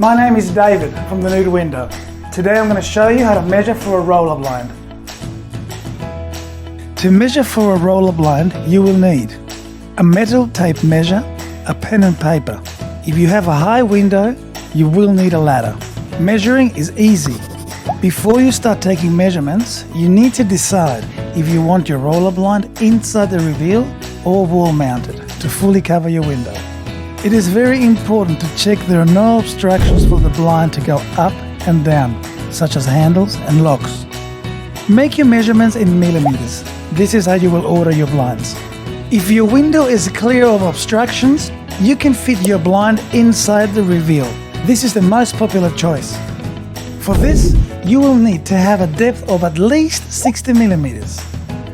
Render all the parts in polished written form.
My name is David from The Nude Window. Today I'm going to show you how to measure for a roller blind. To measure for a roller blind, you will need a metal tape measure, a pen and paper. If you have a high window, you will need a ladder. Measuring is easy. Before you start taking measurements, you need to decide if you want your roller blind inside the reveal or wall mounted to fully cover your window. It is very important to check there are no obstructions for the blind to go up and down, such as handles and locks. Make your measurements in millimeters. This is how you will order your blinds. If your window is clear of obstructions, you can fit your blind inside the reveal. This is the most popular choice. For this, you will need to have a depth of at least 60 millimeters.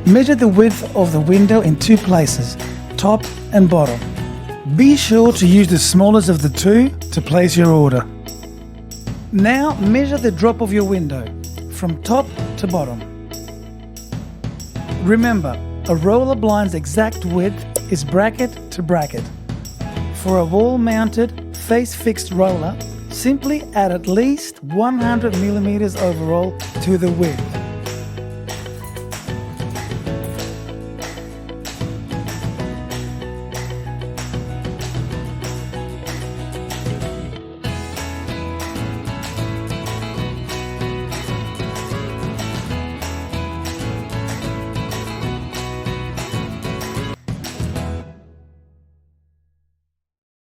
Measure the width of the window in two places, top and bottom. Be sure to use the smallest of the two to place your order. Now measure the drop of your window from top to bottom. Remember, a roller blind's exact width is bracket to bracket. For a wall-mounted, face-fixed roller, simply add at least 100 millimeters overall to the width.